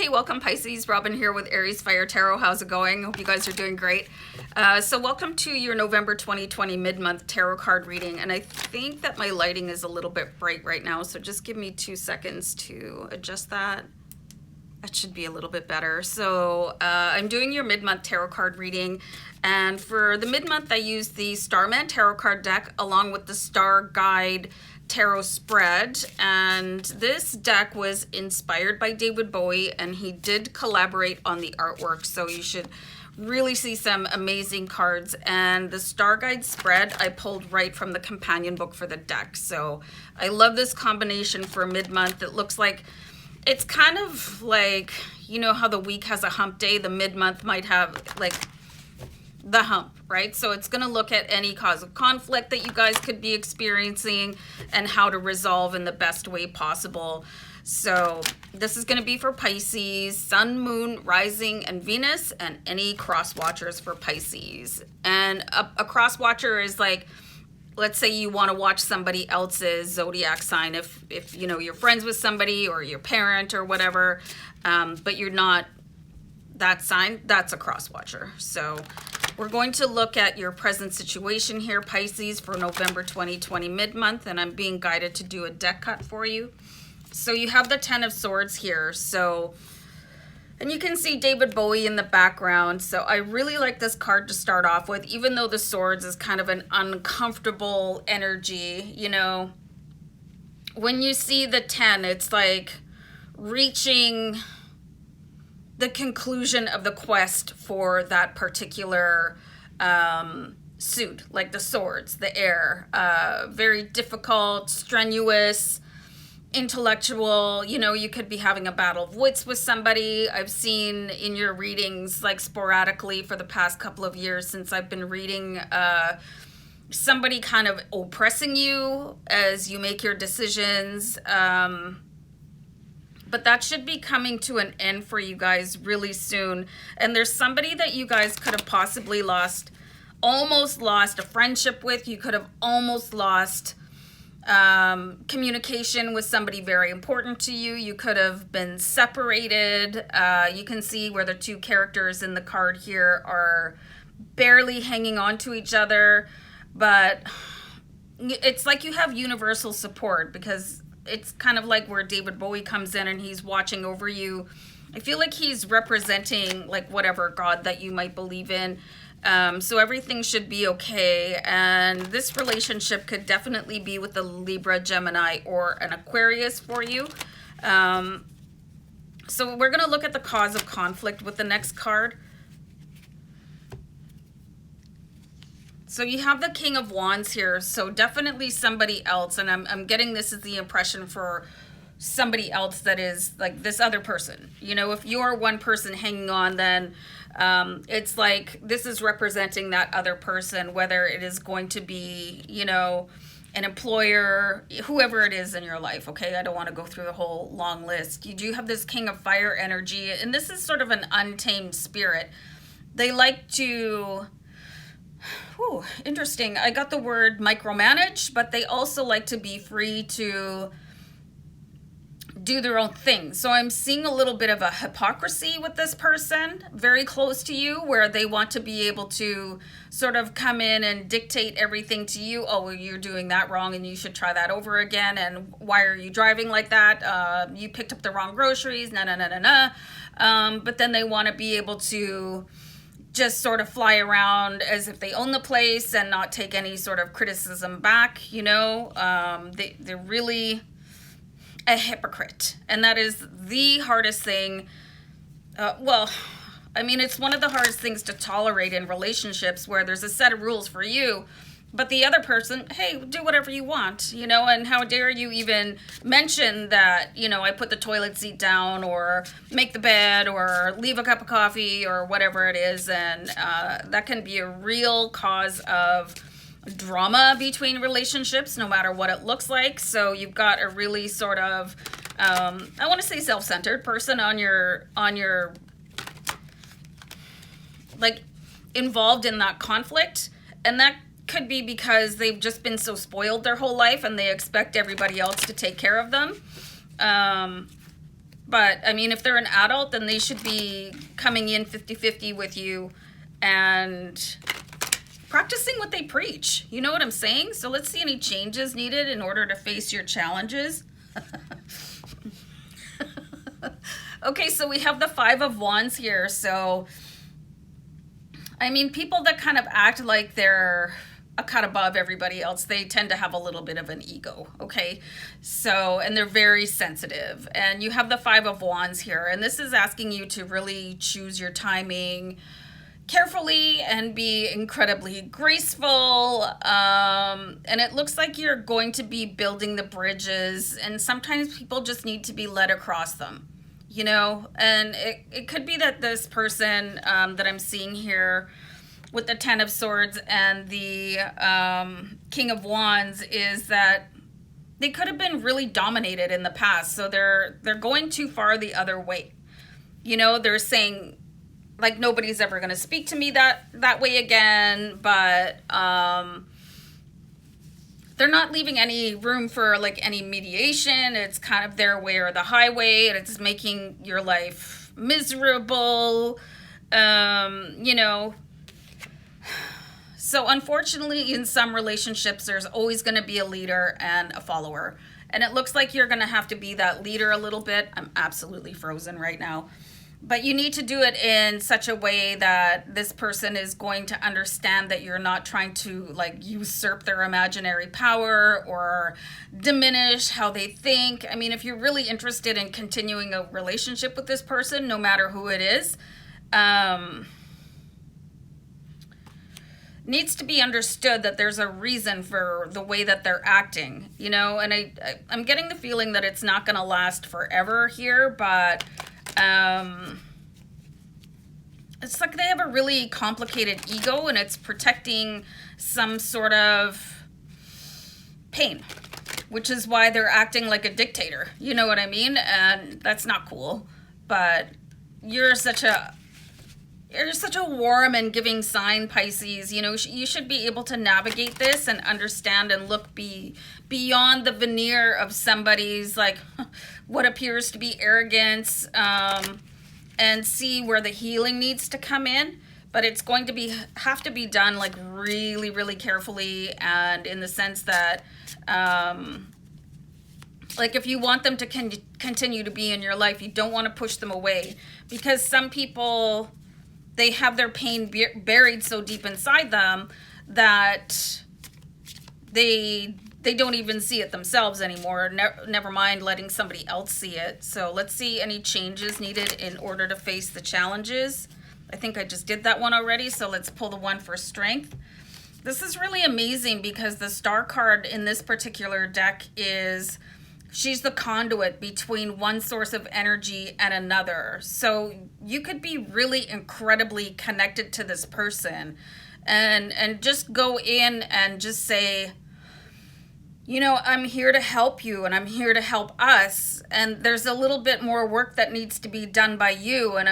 Hey, welcome Pisces. Robin here with AriesFireTarot. How's it going? Hope you guys are doing great. So welcome to your November 2020 mid-month tarot card reading. And I think that my lighting is a little bit bright right now, so just give me 2 seconds to adjust that. That should be a little bit better. So I'm doing your mid-month tarot card reading. And for the mid-month, I used the Starman tarot card deck along with the Starguide tarot spread, and this deck was inspired by David Bowie, and he did collaborate on the artwork, so you should really see some amazing cards. And the Starguide spread I pulled right from the companion book for the deck, so I love this combination for mid-month. It looks like it's kind of like, you know how the week has a hump day, the mid-month might have like the hump, right? So it's going to look at any cause of conflict that you guys could be experiencing and how to resolve in the best way possible. So this is going to be for Pisces, Sun, Moon, Rising, and Venus, and any cross watchers for Pisces. And a cross watcher is like, let's say you want to watch somebody else's zodiac sign, if you know you're friends with somebody or your parent or whatever, but you're not that sign, that's a cross watcher. So we're going to look at your present situation here, Pisces, for November 2020 mid-month, and I'm being guided to do a deck cut for you. So you have the 10 of Swords here. So, and you can see David Bowie in the background. So I really like this card to start off with, even though the Swords is kind of an uncomfortable energy, you know. When you see the 10, it's like reaching the conclusion of the quest for that particular suit, like the Swords, the air, very difficult, strenuous, intellectual. You know, you could be having a battle of wits with somebody. I've seen in your readings, like sporadically for the past couple of years since I've been reading, somebody kind of oppressing you as you make your decisions. But that should be coming to an end for you guys really soon. And there's somebody that you guys could have possibly almost lost a friendship with. You could have almost lost communication with somebody very important to you. You could have been separated. You can see where the two characters in the card here are barely hanging on to each other. But it's like you have universal support, because it's kind of like where David Bowie comes in and he's watching over you. I feel like he's representing like whatever God that you might believe in. So everything should be okay. And this relationship could definitely be with a Libra, Gemini, or an Aquarius for you. So we're going to look at the cause of conflict with the next card. So you have the King of Wands here, so definitely somebody else, and I'm getting this as the impression for somebody else that is like this other person. You know, if you're one person hanging on, then it's like this is representing that other person, whether it is going to be, you know, an employer, whoever it is in your life, okay? I don't want to go through the whole long list. You do have this King of Fire energy, and this is sort of an untamed spirit. They like to... Ooh, interesting. I got the word micromanage, but they also like to be free to do their own thing. So I'm seeing a little bit of a hypocrisy with this person very close to you, where they want to be able to sort of come in and dictate everything to you. Oh, well, you're doing that wrong and you should try that over again. And why are you driving like that? You picked up the wrong groceries. But then they want to be able to just sort of fly around as if they own the place and not take any sort of criticism back, you know. They're really a hypocrite. And that is the hardest thing. Well, I mean, it's one of the hardest things to tolerate in relationships, where there's a set of rules for you, but the other person, hey, do whatever you want, you know, and how dare you even mention that, you know, I put the toilet seat down, or make the bed, or leave a cup of coffee, or whatever it is. And that can be a real cause of drama between relationships, no matter what it looks like. So you've got a really sort of, I want to say self-centered person on your, like, involved in that conflict. And that could be because they've just been so spoiled their whole life and they expect everybody else to take care of them. But I mean, if they're an adult, then they should be coming in 50-50 with you and practicing what they preach. You know what I'm saying? So let's see any changes needed in order to face your challenges. Okay, so we have the Five of Wands here. So, I mean, people that kind of act like they're a cut above everybody else, they tend to have a little bit of an ego, okay? So, and they're very sensitive. And you have the Five of Wands here, and this is asking you to really choose your timing carefully and be incredibly graceful. And it looks like you're going to be building the bridges, and sometimes people just need to be led across them, you know? And it could be that this person that I'm seeing here with the Ten of Swords and the King of Wands is that they could have been really dominated in the past. So they're going too far the other way. You know, they're saying, like, nobody's ever going to speak to me that way again, but they're not leaving any room for, like, any mediation. It's kind of their way or the highway, and it's making your life miserable, you know. So unfortunately, in some relationships, there's always going to be a leader and a follower. And it looks like you're going to have to be that leader a little bit. I'm absolutely frozen right now. But you need to do it in such a way that this person is going to understand that you're not trying to, like, usurp their imaginary power or diminish how they think. I mean, if you're really interested in continuing a relationship with this person, no matter who it is, needs to be understood that there's a reason for the way that they're acting, you know. And I'm getting the feeling that it's not going to last forever here, but it's like they have a really complicated ego, and it's protecting some sort of pain, which is why they're acting like a dictator, you know what I mean? And that's not cool. But you're such a warm and giving sign, Pisces. You know, you should be able to navigate this and understand and look beyond the veneer of somebody's, like, what appears to be arrogance, and see where the healing needs to come in. But it's going to have to be done, like, really, really carefully, and in the sense that, like, if you want them to continue to be in your life, you don't want to push them away, because some people, they have their pain buried so deep inside them that they don't even see it themselves anymore. Never mind letting somebody else see it. So let's see any changes needed in order to face the challenges. I think I just did that one already, so let's pull the one for strength. This is really amazing because the Star card in this particular deck is, she's the conduit between one source of energy and another. So you could be really incredibly connected to this person and just go in and just say, you know, I'm here to help you and I'm here to help us. And there's a little bit more work that needs to be done by you. And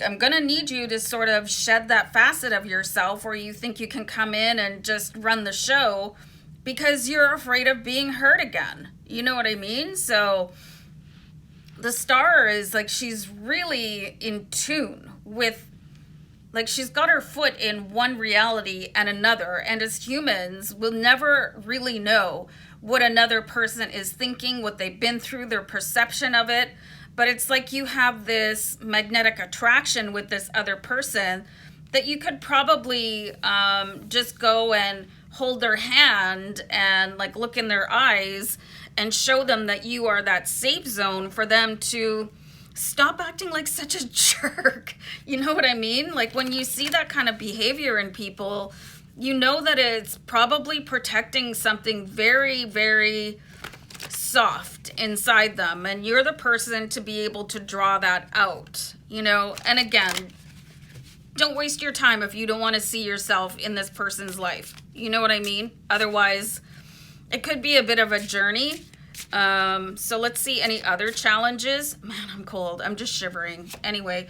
I'm going to need you to sort of shed that facet of yourself where you think you can come in and just run the show because you're afraid of being hurt again. You know what I mean? So the Star is like, she's really in tune with, like, she's got her foot in one reality and another. And as humans, we'll never really know what another person is thinking, what they've been through, their perception of it. But it's like you have this magnetic attraction with this other person that you could probably just go and hold their hand and, like, look in their eyes and show them that you are that safe zone for them to stop acting like such a jerk. You know what I mean? Like, when you see that kind of behavior in people, you know that it's probably protecting something very, very soft inside them. And you're the person to be able to draw that out, you know? And again, don't waste your time if you don't want to see yourself in this person's life. You know what I mean? Otherwise, it could be a bit of a journey. So let's see any other challenges. Man, I'm cold. I'm just shivering. Anyway,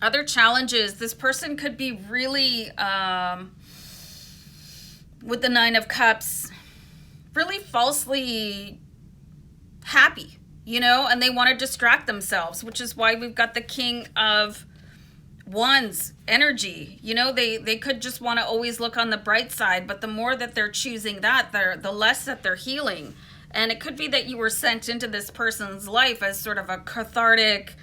other challenges. This person could be really, with the Nine of Cups, really falsely happy. you know, and they want to distract themselves, which is why we've got the King of Wands energy. You know, they could just want to always look on the bright side, but the more that they're choosing that, the less that they're healing. And it could be that you were sent into this person's life as sort of a cathartic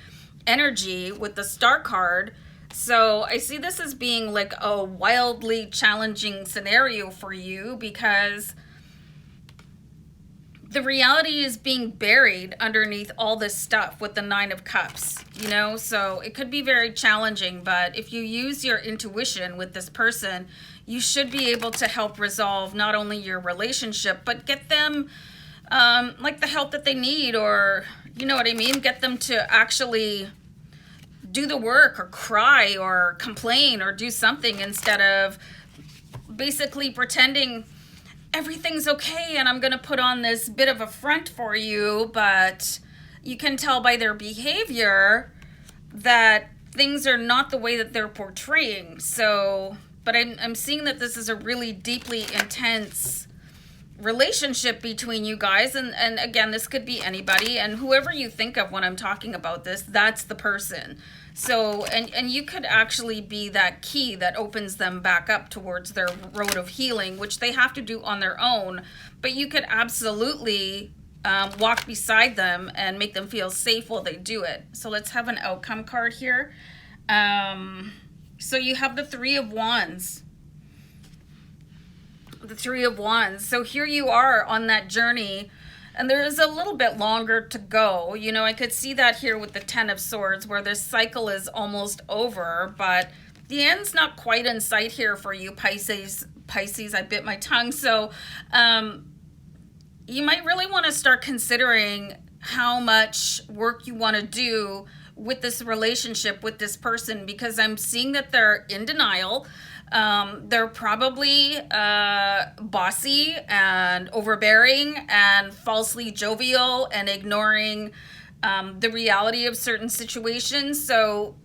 energy with the Star card. So I see this as being like a wildly challenging scenario for you, because the reality is being buried underneath all this stuff with the Nine of Cups, you know? So it could be very challenging, but if you use your intuition with this person, you should be able to help resolve not only your relationship, but get them like the help that they need, or, you know what I mean? Get them to actually do the work, or cry, or complain, or do something, instead of basically pretending everything's okay and I'm gonna put on this bit of a front for you. But you can tell by their behavior that things are not the way that they're portraying. So, but I'm seeing that this is a really deeply intense relationship between you guys, and again, this could be anybody, and whoever you think of when I'm talking about this, that's the person. So, and you could actually be that key that opens them back up towards their road of healing, which they have to do on their own, but you could absolutely walk beside them and make them feel safe while they do it. So let's have an outcome card here. So you have the Three of Wands. The Three of Wands. So here you are on that journey, and there is a little bit longer to go. You know, I could see that here with the Ten of Swords, where this cycle is almost over, but the end's not quite in sight here for you, Pisces. I bit my tongue. So you might really want to start considering how much work you want to do with this relationship with this person, because I'm seeing that they're in denial. They're probably bossy and overbearing and falsely jovial and ignoring the reality of certain situations. So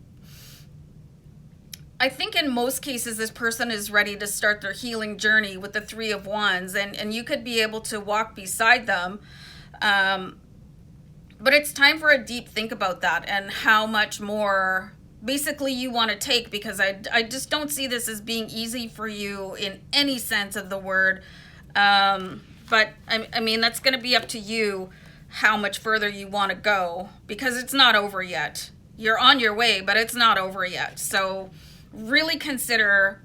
I think in most cases, this person is ready to start their healing journey with the Three of Wands, and you could be able to walk beside them. But it's time for a deep think about that and how much more basically you want to take, because I just don't see this as being easy for you in any sense of the word. But I mean, that's going to be up to you how much further you want to go, because it's not over yet. You're on your way, but it's not over yet. So really consider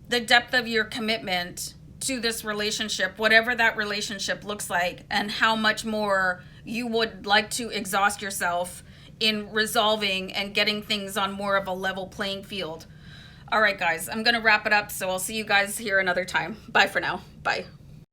the depth of your commitment to this relationship, whatever that relationship looks like, and how much more you would like to exhaust yourself in resolving and getting things on more of a level playing field. All right, guys, I'm going to wrap it up, so I'll see you guys here another time. Bye for now. Bye.